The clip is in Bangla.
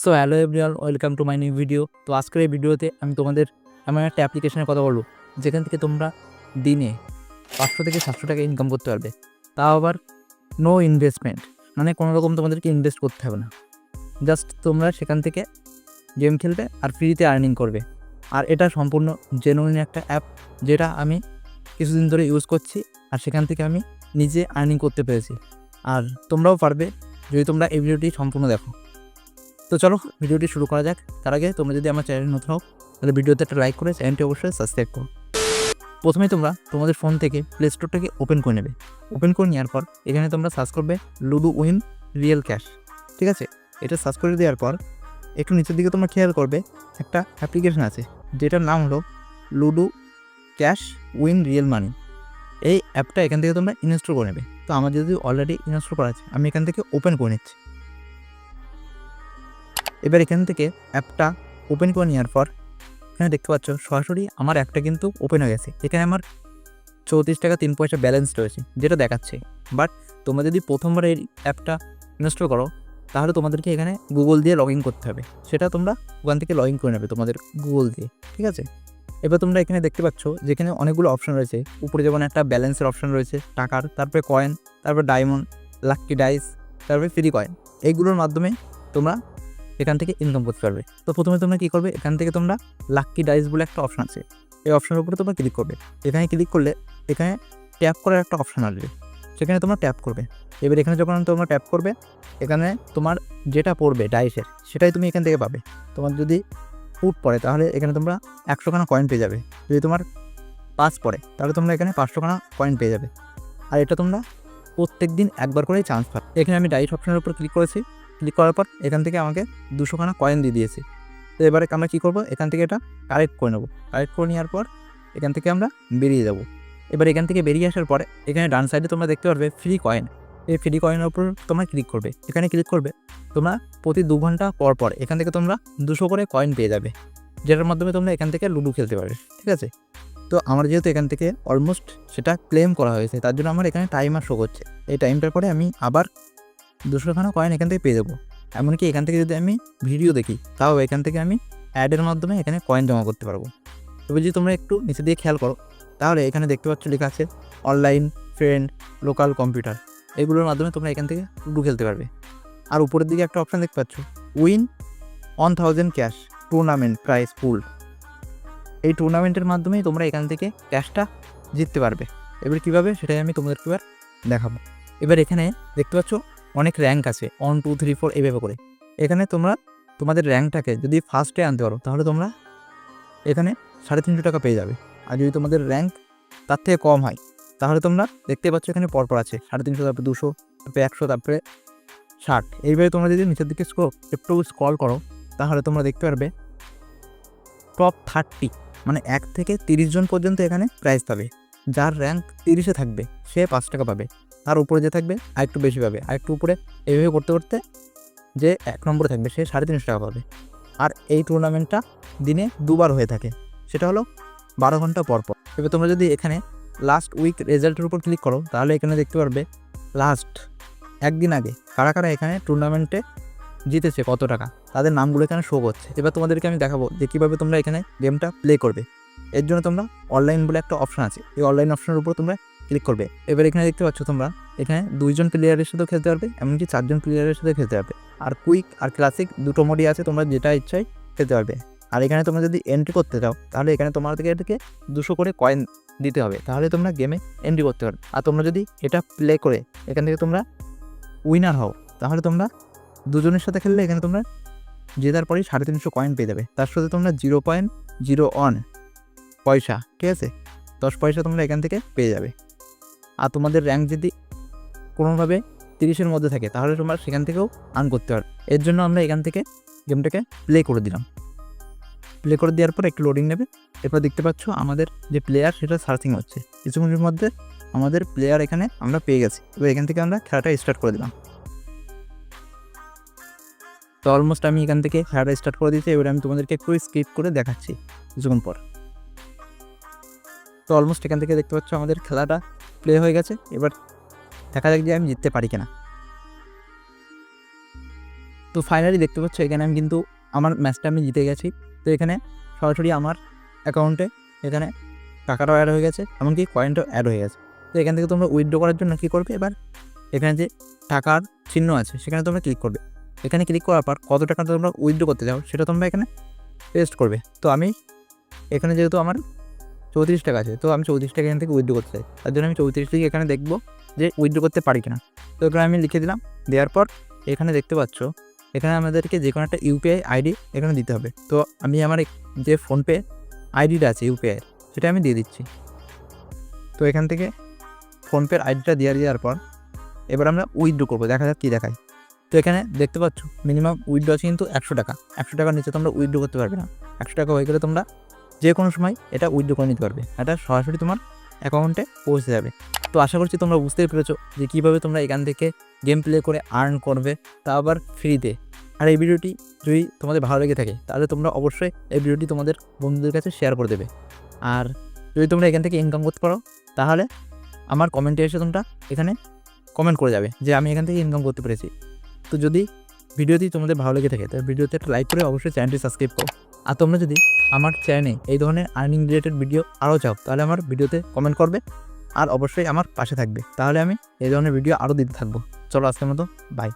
So hello everyone, welcome to my new video. তো আজকের এই ভিডিওতে আমি তোমাদের এমন একটা অ্যাপ্লিকেশনের কথা বলবো যেখান থেকে তোমরা দিনে 500 থেকে 700 টাকা ইনকাম করতে পারবে, তাও আবার নো ইনভেস্টমেন্ট, মানে কোনো রকম তোমাদেরকে ইনভেস্ট করতে হবে না। জাস্ট তোমরা সেখান থেকে গেম খেলবে আর ফ্রিতে আর্নিং করবে। আর এটা সম্পূর্ণ জেনুইন একটা অ্যাপ, যেটা আমি কিছুদিন ধরে ইউজ করছি আর সেখান থেকে আমি নিজে আর্নিং করতে পেরেছি। আর তোমরাও পারবে যদি তোমরা এই ভিডিওটি সম্পূর্ণ দেখো। তো চলো ভিডিওটি শুরু করা যাক। তার আগে তোমরা যদি আমার চ্যানেল নতুন হও তাহলে ভিডিওতে একটা লাইক করে চ্যানেলটি অবশ্যই সাবস্ক্রাইব করো। প্রথমেই তোমরা তোমাদের ফোন থেকে প্লে স্টোরটাকে ওপেন করে নেবে। ওপেন করে নেওয়ার পর এখানে তোমরা সার্চ করবে লুডো উইন রিয়েল ক্যাশ। ঠিক আছে, এটা সার্চ করে দেওয়ার পর একটু নিচের দিকে তোমরা খেয়াল করবে একটা অ্যাপ্লিকেশন আছে যেটার নাম হলো লুডো ক্যাশ উইন রিয়েল মানি। এই অ্যাপটা এখান থেকে তোমরা ইনস্টল করে নেবে। তো আমার যদি অলরেডি ইনস্টল করা আছে, আমি এখান থেকে ওপেন করে নিচ্ছি। এবার এখান থেকে অ্যাপটা ওপেন করে নেওয়ার পর এখানে দেখতে পাচ্ছ সরাসরি আমার অ্যাপটা কিন্তু ওপেন হয়ে গেছে। এখানে আমার 34 টাকা 3 পয়সা ব্যালেন্স রয়েছে যেটা দেখাচ্ছে। বাট তোমরা যদি প্রথমবার এই অ্যাপটা ইনস্টল করো তাহলে তোমাদেরকে এখানে গুগল দিয়ে লগ ইন করতে হবে। সেটা তোমরা ওখান থেকে লগ ইন করে নেবে তোমাদের গুগল দিয়ে। ঠিক আছে, এবার তোমরা এখানে দেখতে পাচ্ছ যেখানে অনেকগুলো অপশন রয়েছে। উপরে যেমন একটা ব্যালেন্সের অপশন রয়েছে, টাকার, তারপরে কয়েন, তারপর ডায়মন্ড, লাকি ডাইস, তারপরে ফ্রি কয়েন। এইগুলোর মাধ্যমে তোমরা এখান থেকে ইনকাম করতে পারবে। তো প্রথমে তোমরা কী করবে, এখান থেকে তোমরা লাকি ডাইস বলে একটা অপশন আছে, এই অপশনের উপরে তোমরা ক্লিক করবে। এখানে ক্লিক করলে এখানে ট্যাপ করার একটা অপশন আসবে, সেখানে তোমরা ট্যাপ করবে। এবার এখানে যখন তোমরা ট্যাপ করবে এখানে তোমার যেটা পড়বে ডাইসের সেটাই তুমি এখান থেকে পাবে। তোমার যদি ফুট পড়ে তাহলে এখানে তোমরা 100 খানা কয়েন পেয়ে যাবে। যদি তোমার 5 পড়ে তাহলে তোমরা এখানে 500 খানা কয়েন পেয়ে যাবে। আর এটা তোমরা প্রত্যেক দিন একবার করেই চান্স পাবে। এখানে আমি ডাইস অপশনের উপর ক্লিক করেছি। ক্লিক করার পর এখান থেকে আমাকে 200 খানা কয়েন দিয়ে দিয়েছে। তো এবারে আমরা কী করবো, এখান থেকে এটা কালেক্ট করে নেবো। কালেক্ট করে নেওয়ার পর এখান থেকে আমরা বেরিয়ে যাব। এবার এখান থেকে বেরিয়ে আসার পরে এখানে ডান সাইডে তোমরা দেখতে পারবে ফ্রি কয়েন। এই ফ্রি কয়েনের উপর তোমরা ক্লিক করবে। এখানে ক্লিক করবে তোমরা প্রতি 2 ঘন্টা পর পর এখান থেকে তোমরা 200 করে কয়েন পেয়ে যাবে, যেটার মাধ্যমে তোমরা এখান থেকে লুডো খেলতে পারবে। ঠিক আছে, তো আমার যেহেতু এখান থেকে অলমোস্ট সেটা ক্লেম করা হয়েছে তার জন্য আমার এখানে টাইমার শো করছে। এই টাইমটার পরে আমি আবার 200 খানা কয়েন এখান থেকে পেয়ে যাবো। এমনকি এখান থেকে যদি আমি ভিডিও দেখি তাও এখান থেকে আমি অ্যাডের মাধ্যমে এখানে কয়েন জমা করতে পারবো। তবে যদি তোমরা একটু নিচে দিয়ে খেয়াল করো তাহলে এখানে দেখতে পাচ্ছ লেখা আছে অনলাইন, ফ্রেন্ড, লোকাল কম্পিউটার। এগুলোর মাধ্যমে তোমরা এখান থেকে লুডো খেলতে পারবে। আর উপরের দিকে একটা অপশান দেখতে পাচ্ছ উইন 1000 ক্যাশ টুর্নামেন্ট প্রাইস পুল। এই টুর্নামেন্টের মাধ্যমেই তোমরা এখান থেকে ক্যাশটা জিততে পারবে। এবার কীভাবে সেটাই আমি তোমাদেরকে এবার দেখাবো। এবার এখানে দেখতে পাচ্ছ অনেক র্যাঙ্ক আছে, 1 2 3 4 এইভাবে করে। এখানে তোমরা তোমাদের র্যাঙ্কটাকে যদি ফার্স্টে আনতে পারো তাহলে তোমরা এখানে 350 টাকা পেয়ে যাবে। আর যদি তোমাদের র্যাঙ্ক তার থেকে কম হয় তাহলে তোমরা দেখতে পাচ্ছ এখানে পরপর আছে 350, তারপরে 200, তারপরে 100, তারপরে 60। এইভাবে তোমরা যদি নিচের দিকে একটু স্ক্রল করো তাহলে তোমরা দেখতে পারবে টপ 30, মানে 1 থেকে 30 জন পর্যন্ত এখানে প্রাইজ পাবে। যার র্যাঙ্ক 30-এ থাকবে সে 5 টাকা পাবে, তার উপরে যে থাকবে আর একটু বেশি পাবে, আর একটু উপরে এইভাবে করতে করতে যে 1 নম্বরে থাকবে সে 350 টাকা পাবে। আর এই টুর্নামেন্টটা দিনে 2 বার হয়ে থাকে, সেটা হলো 12 ঘন্টা পর পর। এবার তোমরা যদি এখানে লাস্ট উইক রেজাল্টের উপর ক্লিক করো তাহলে এখানে দেখতে পারবে লাস্ট একদিন আগে কারা কারা এখানে টুর্নামেন্টে জিতেছে, কত টাকা, তাদের নামগুলো এখানে শো করছে। এবার তোমাদেরকে আমি দেখাবো যে কীভাবে তোমরা এখানে গেমটা প্লে করবে। এর জন্য তোমরা অনলাইন বলে একটা অপশান আছে, এই অনলাইন অপশানের উপর তোমরা ক্লিক করবে। এবার এখানে দেখতে পাচ্ছ তোমরা এখানে 2 জন প্লেয়ারের সাথেও খেলতে পারবে, এমনকি 4 জন প্লেয়ারের সাথে খেলতে পারবে। আর কুইক আর ক্লাসিক দুটো মোডই আছে, তোমরা যেটা ইচ্ছায় খেলতে পারবে। আর এখানে তোমরা যদি এন্ট্রি করতে চাও তাহলে এখানে তোমাদেরকে এটাকে 200 করে কয়েন দিতে হবে, তাহলে তোমরা গেমে এন্ট্রি করতে পারবে। আর তোমরা যদি এটা প্লে করে এখান থেকে তোমরা উইনার হও তাহলে তোমরা 2 জনের সাথে খেললে এখানে তোমরা জেতার পরেই 350 কয়েন পেয়ে যাবে। তার সাথে তোমরা 0.01 পয়সা, ঠিক আছে, 10 পয়সা তোমরা এখান থেকে পেয়ে যাবে। আর তোমাদের র্যাঙ্ক যদি কোনোভাবে 30-এর মধ্যে থাকে তাহলে তোমরা সেখান থেকেও আর্ন করতে পারবে। এর জন্য আমরা এখান থেকে গেমটাকে প্লে করে দিলাম। প্লে করে দেওয়ার পর একটু লোডিং নেবে। এরপর দেখতে পাচ্ছ আমাদের যে প্লেয়ার সেটা সার্চিং হচ্ছে। কিছুক্ষণের মধ্যে আমাদের প্লেয়ার এখানে আমরা পেয়ে গেছি। এবার এখান থেকে আমরা খেলাটা স্টার্ট করে দিলাম। তো অলমোস্ট আমি এখান থেকে খেলাটা স্টার্ট করে দিয়েছি। এবার আমি তোমাদেরকে একটু স্কিপ করে দেখাচ্ছি কিছুক্ষণ পর। তো অলমোস্ট এখান থেকে দেখতে পাচ্ছ আমাদের খেলাটা প্লে হয়ে গেছে। এবার দেখা যাক যে আমি জিততে পারি কিনা। তো তো ফাইনালি দেখতে পাচ্ছ এখানে আমি কিন্তু আমার ম্যাচটা আমি জিতে গেছি। তো এখানে সরাসরি আমার অ্যাকাউন্টে এখানে টাকাটাও অ্যাড হয়ে গেছে, এমনকি কয়েনটাও অ্যাড হয়ে গেছে। তো এখান থেকে তোমরা উইথড্র করার জন্য কী করবে, এবার এখানে যে টাকার চিহ্ন আছে সেখানে তোমরা ক্লিক করবে। এখানে ক্লিক করার পর কত টাকা তোমরা উইথড্র করতে চাও সেটা তোমরা এখানে পেস্ট করবে। তো আমি এখানে যেহেতু আমার 34 টাকা আছে, তো আমি 34 টাকা এখান থেকে উইথড্র করতে চাই, তার জন্য আমি 34 টাকা এখানে দেখবো যে উইথড্র করতে পারি কিনা। তো এখানে আমি লিখে দিলাম। দেওয়ার পর এখানে দেখতে পাচ্ছ এখানে আমাদেরকে যে কোনো একটা ইউপিআই আইডি এখানে দিতে হবে। তো আমি আমার যে ফোনপে আইডিটা আছে ইউপিআইয়ের সেটা আমি দিয়ে দিচ্ছি। তো এখান থেকে ফোনপের আইডিটা দেওয়ার পর এবার আমরা উইথড্র করবো, দেখা যাক কী দেখায়। তো এখানে দেখতে পাচ্ছ মিনিমাম উইথড্র আছে কিন্তু 100 টাকা। 100 টাকার নিচে তোমরা উইথড্র করতে পারবে না। 100 টাকা হয়ে গেলে তোমরা যে কোনো সময় এটা উইথড্র করে নিতে পারবে, এটা সরাসরি তোমার অ্যাকাউন্টে পৌঁছে যাবে। তো আশা করছি তোমরা বুঝতেই পেরেছো যে কীভাবে তোমরা এখান থেকে গেম প্লে করে আর্ন করবে, তা আবার ফ্রিতে। আর এই ভিডিওটি যদি তোমাদের ভালো লেগে থাকে তাহলে তোমরা অবশ্যই এই ভিডিওটি তোমাদের বন্ধুদের কাছে শেয়ার করে দেবে। আর যদি তোমরা এখান থেকে ইনকাম করতে পারো তাহলে আমার কমেন্টে এসে তোমরা এখানে কমেন্ট করে যাবে যে আমি এখান থেকে ইনকাম করতে পেরেছি। তো যদি ভিডিওটি তোমাদের ভালো লেগে থাকে তাহলে ভিডিওতে একটা লাইক করে অবশ্যই চ্যানেলটি সাবস্ক্রাইব করো। আর তোমরা যদি আমার চ্যানেলে এই ধরনের আর্নিং রিলেটেড ভিডিও আরও চাও তাহলে আমার ভিডিওতে কমেন্ট করবে আর অবশ্যই আমার পাশে থাকবে, তাহলে আমি এই ধরনের ভিডিও আরও দিতে থাকবো। চলো আজকের মতো বাই।